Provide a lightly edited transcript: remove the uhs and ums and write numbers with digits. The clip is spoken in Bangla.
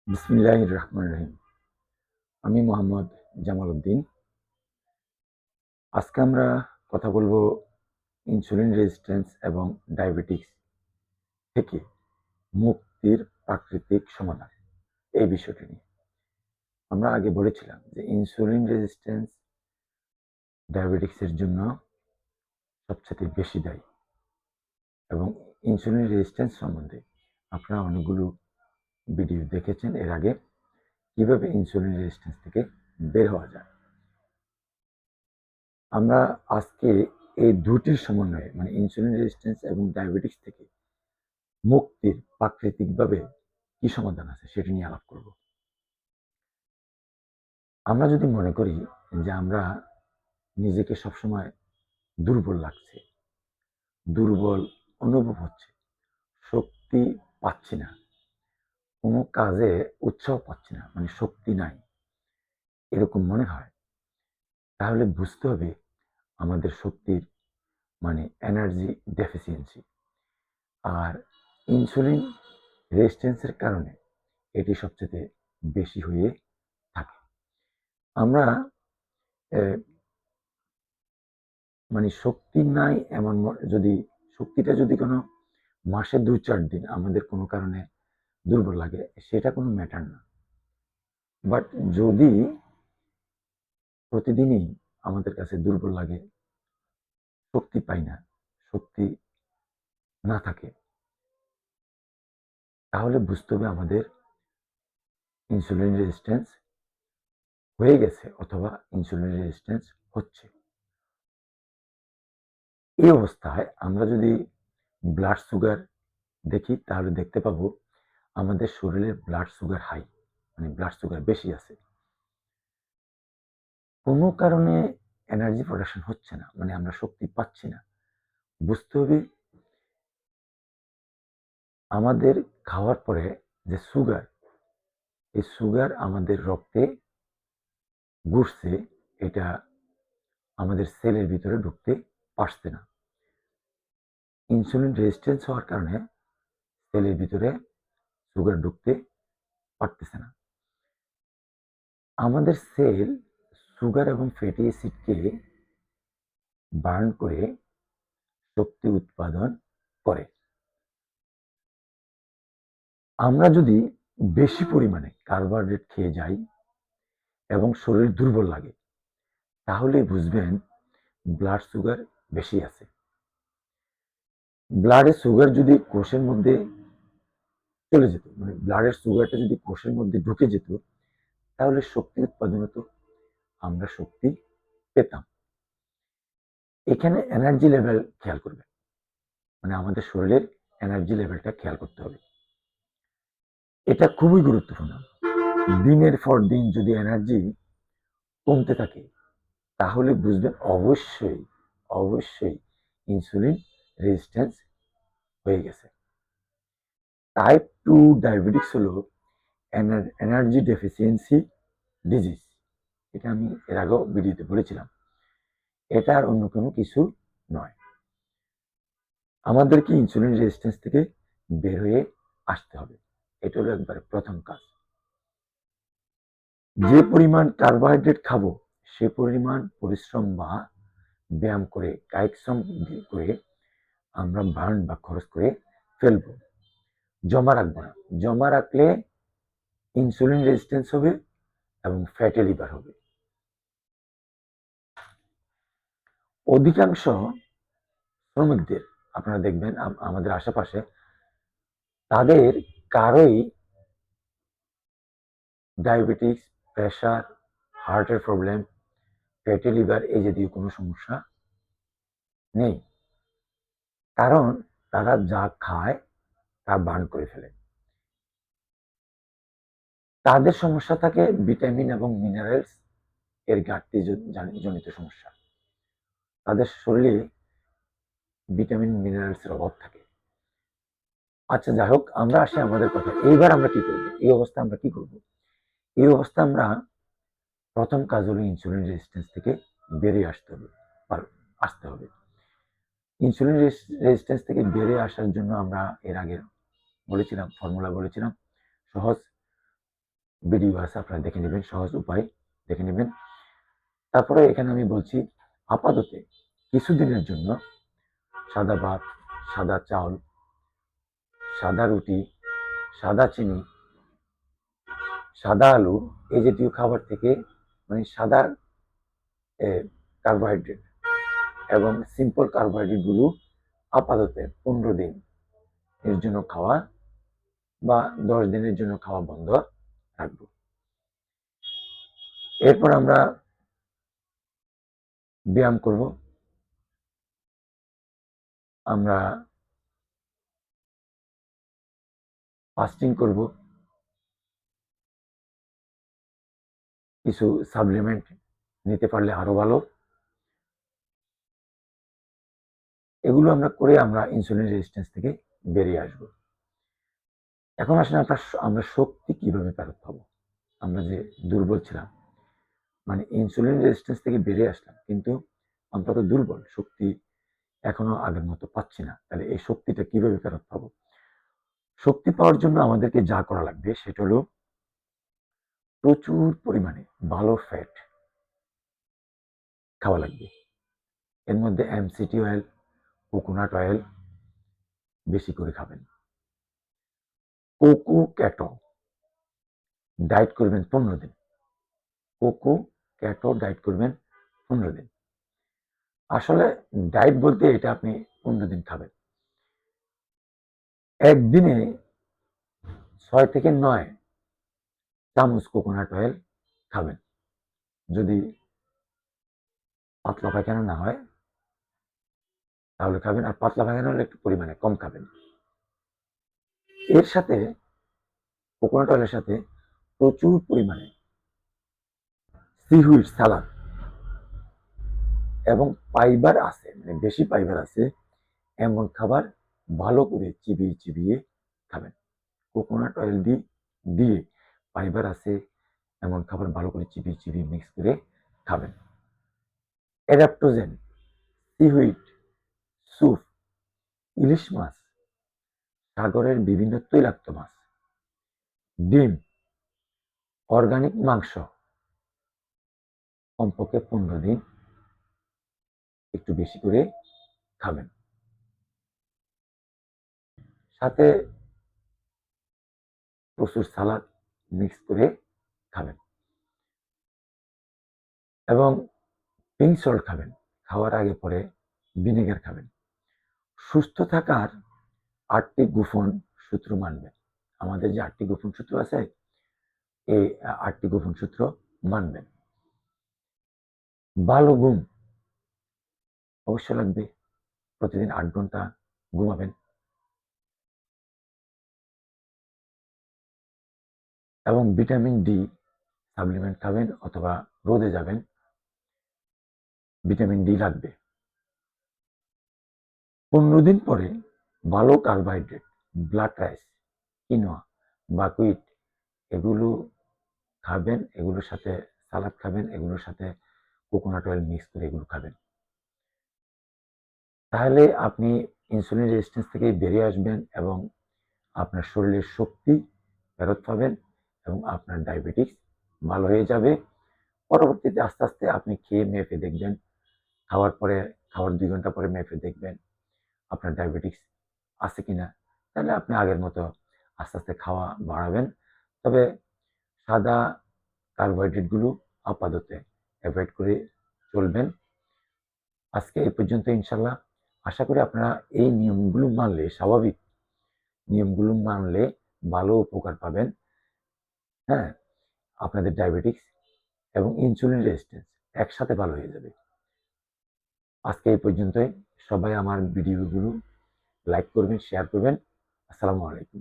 বিসমিল্লাহির রহমানির রহিম। আমি মোহাম্মদ জামাল উদ্দিন। আজকে আমরা কথা বলবো ইনসুলিন রেজিস্ট্যান্স এবং ডায়াবেটিক্স থেকে মুক্তির প্রাকৃতিক সমাধান, এই বিষয়টি নিয়ে। আমরা আগে বলেছিলাম যে ইনসুলিন রেজিস্ট্যান্স ডায়াবেটিক্সের জন্য সবচেয়ে বেশি দায়ী, এবং ইনসুলিন রেজিস্ট্যান্স সম্বন্ধে আপনারা অনেকগুলো ভিডিও দেখেছেন এর আগে, কিভাবে ইনসুলিন রেজিস্ট্যান্স থেকে বের হওয়া যায়। আমরা আজকে এই দুটির সমন্বয়ে মানে ইনসুলিন রেজিস্ট্যান্স এবং ডায়াবেটিক্স থেকে মুক্তির প্রাকৃতিকভাবে কি সমাধান আছে সেটা নিয়ে আলাপ করব। আমরা যদি মনে করি যে আমরা নিজেকে সবসময় দুর্বল লাগছে, দুর্বল অনুভব হচ্ছে, শক্তি পাচ্ছি না, কোনো কাজে উৎসাহ পাচ্ছি না, মানে শক্তি নাই, এরকম মনে হয়, তাহলে বুঝতে হবে আমাদের শক্তির মানে এনার্জি ডেফিসিয়েন্সি। আর ইনসুলিন রেজিস্ট্যান্সের কারণে এটি সবচেয়ে বেশি হয়ে থাকে। আমরা মানে শক্তি নাই এমন যদি শক্তিটা যদি কোনো মাসে 2-4 দিন আমাদের কোনো কারণে দুর্বল লাগে, সেটা কোনো ম্যাটার না। বাট যদি প্রতিদিনই আমাদের কাছে দুর্বল লাগে, শক্তি পাই না, শক্তি না থাকে, তাহলে বুঝতে হবে আমাদের ইনসুলিন রেজিস্ট্যান্স হয়ে গেছে অথবা ইনসুলিন রেজিস্ট্যান্স হচ্ছে। এই অবস্থায় আমরা যদি ব্লাড সুগার দেখি, তাহলে দেখতে পাবো আমাদের শরীরের ব্লাড সুগার হাই, মানে ব্লাড সুগার বেশি আছে। কোনো কারণে এনার্জি প্রোডাকশন হচ্ছে না, মানে আমরা শক্তি পাচ্ছি না। বুঝতে হবে আমাদের খাওয়ার পরে যে সুগার, এই সুগার আমাদের রক্তে ঘুরছে, এটা আমাদের সেলের ভিতরে ঢুকতে পারছে না। ইনসুলিন রেজিস্ট্যান্স হওয়ার কারণে সেলের ভিতরে সুগার ঢুকতে পারতেছে না। আমাদের সেল সুগার এবং ফ্যাটি অ্যাসিডকে বার্ন করে শক্তি উৎপাদন করে। আমরা যদি বেশি পরিমাণে কার্বোহাইড্রেট খেয়ে যাই এবং শরীর দুর্বল লাগে, তাহলে বুঝবেন ব্লাড সুগার বেশি আছে। ব্লাডের সুগার যদি কোষের মধ্যে চলে যেত, মানে ব্লাডের সুগারটা যদি কোষের মধ্যে ঢুকে যেত, তাহলে শক্তি উৎপাদন হতো, আমরা শক্তি পেতাম। এখানে এনার্জি লেভেল খেয়াল করবেন, মানে আমাদের শরীরের এনার্জি লেভেলটা খেয়াল করতে হবে। এটা খুবই গুরুত্বপূর্ণ। দিনের পর দিন যদি এনার্জি কমতে থাকে, তাহলে বুঝবেন অবশ্যই অবশ্যই ইনসুলিন রেজিস্ট্যান্স হয়ে গেছে। টাইপ 2 ডায়াবেটিক্স হলো এনার্জি ডেফিসিয়েন্সি ডিজিজ। এটা আমি এর আগেও ভিডিওতে বলেছিলাম। এটা আর অন্য কোনো কিছু নয়। আমাদেরকে ইনসুলিন রেজিস্ট্যান্স থেকে বের হয়ে আসতে হবে, এটা হলো একবারে প্রথম কাজ। যে পরিমাণ কার্বোহাইড্রেট খাবো, সে পরিমাণ পরিশ্রম বা ব্যায়াম করে, কায়িক শ্রম করে আমরা বার্ন বা খরচ করে ফেলবো, জমা রাখবো না। জমা রাখলে ইনসুলিন রেজিস্ট্যান্স হবে এবং ফ্যাটি লিভার হবে। অধিকাংশ শ্রমিকদের আপনারা দেখবেন আমাদের আশেপাশে, তাদের কারোই ডায়াবেটিস, প্রেশার, হার্টের প্রবলেম, ফ্যাটি লিভার এই জাতীয় কোনো সমস্যা নেই, কারণ তারা যা খায় তা বার্ন করে ফেলে। তাদের সমস্যা থাকে ভিটামিন এবং মিনারেলস এর ঘাটতি জনিত সমস্যা। তাদের শরীরে ভিটামিন মিনারেলস এর অভাব থাকে। আচ্ছা, যাই হোক, আমরা আসি আমাদের কথা। এইবার আমরা কি করবো, এই অবস্থা আমরা কি করবো? এই অবস্থা আমরা প্রথম কাজ হলো ইনসুলিন রেজিস্ট্যান্স থেকে বেরিয়ে আসতে হবে। ইনসুলিন রেজিস্ট্যান্স থেকে বেরিয়ে আসার জন্য আমরা এর আগে বলেছিলাম, ফর্মুলা বলেছিলাম, সহজ ভিডিও আছে, আপনারা দেখে নেবেন, সহজ উপায় দেখে নেবেন। তারপরে এখানে আমি বলছি আপাতত কিছুদিনের জন্য সাদা ভাত, সাদা চাউল, সাদা রুটি, সাদা চিনি, সাদা আলু এই জাতীয় খাবার থেকে, মানে সাদা কার্বোহাইড্রেট এবং সিম্পল কার্বোহাইড্রেট গুলো আপাতত 15 দিন এর জন্য খাওয়া বা 10 দিনের জন্য খাওয়া বন্ধ রাখবো। এরপর আমরা ব্যায়াম করব, আমরা ফাস্টিং করব, কিছু সাপ্লিমেন্ট নিতে পারলে আরো ভালো। এগুলো আমরা করে আমরা ইনসুলিন রেজিস্ট্যান্স থেকে বেরিয়ে আসব। এখন আসলে আমরা শক্তি কিভাবে ফেরত পাবো? আমরা যে দুর্বল ছিলাম, মানে ইনসুলিন রেজিস্ট্যান্স থেকে বেরিয়ে আসলাম, কিন্তু আমরা তো দুর্বল, শক্তি এখনো আগের মতো পাচ্ছি না। তাহলে এই শক্তিটা কিভাবে ফেরত পাবো? শক্তি পাওয়ার জন্য আমাদেরকে যা করা লাগবে সেটা হলো প্রচুর পরিমাণে ভালো ফ্যাট খাওয়া লাগবে। এর মধ্যে এমসিটি অয়েল, কোকোনাট অয়েল বেশি করে খাবেন। কোকো ক্যাটো ডায়েট করবেন 15 দিন। কোকো ক্যাটো ডায়েট করবেন 15 দিন। আসলে ডায়েট বলতে এটা আপনি 15 দিন খাবেন। একদিনে 6 থেকে 9 চামচ কোকোনাট অয়েল খাবেন। যদি পাতলা পায়খানা না হয় তাহলে খাবেন, আর পাতলা পায়খানা হলে একটু পরিমাণে কম খাবেন। এর সাথে কোকোনাট অয়েলের সাথে প্রচুর পরিমাণে সিহুইড সালাদ এবং ফাইবার আছে, মানে বেশি ফাইবার আছে এমন খাবার ভালো করে চিবিয়ে চিবিয়ে খাবেন। কোকোনাট অয়েল দিয়ে ফাইবার আছে এমন খাবার ভালো করে চিবিয়ে চিবিয়ে মিক্স করে খাবেন। অ্যাডাপ্টোজেন, সিহুইড, স্যুপ, ইলিশ মাছ, সাগরের বিভিন্ন তৈলাক্ত মাছ, ডিম, অর্গানিক মাংস কমপক্ষে 15 দিন একটু বেশি করে খাবেন। সাথে প্রচুর সালাদ মিক্স করে খাবেন এবং পিঙ্ক সল্ট খাবেন। খাওয়ার আগে পরে ভিনেগার খাবেন। সুস্থ থাকার 8টি গোপন সূত্র মানবেন। আমাদের যে 8টি গোপন সূত্র আছে, এই 8টি গোপন সূত্র মানবেন। ভালো ঘুম অবশ্য লাগবে, প্রতিদিন 8 ঘন্টা ঘুমাবেন এবং ভিটামিন ডি সাপ্লিমেন্ট খাবেন অথবা রোদে যাবেন, ভিটামিন ডি লাগবে। 15 দিন পরে ভালো carbohydrate, black rice, quinoa, buckwheat এগুলো খাবেন, এগুলোর সাথে সালাদ খাবেন, এগুলোর সাথে কোকোনাট অয়েল মিক্স করে এগুলো খাবেন। তাহলে আপনি ইনসুলিন রেজিস্ট্যান্স থেকে বেরিয়ে আসবেন এবং আপনার শরীরের শক্তি ফেরত পাবেন এবং আপনার ডায়াবেটিস ভালো হয়ে যাবে। পরবর্তীতে আস্তে আস্তে আপনি খেয়ে মেপে দেখবেন, খাওয়ার 2 ঘন্টা পরে মেপে দেখবেন আপনার ডায়াবেটিস আছে কিনা। তাহলে আপনি আগের মতো আস্তে আস্তে খাওয়া বাড়াবেন। তবে সাদা কার্বোহাইড্রেটগুলো আপাতত অ্যাভয়েড করে চলবেন। আজকে এই পর্যন্ত ইনশাল্লাহ। আশা করি আপনারা এই নিয়মগুলো মানলে, স্বাভাবিক নিয়মগুলো মানলে ভালো উপকার পাবেন। হ্যাঁ, আপনাদের ডায়াবেটিস এবং ইনসুলিন রেজিস্ট্যান্স একসাথে ভালো হয়ে যাবে। আজকে এই পর্যন্তই। সবাই আমার ভিডিওগুলো লাইক করবেন, শেয়ার করবেন। আসসালামু আলাইকুম।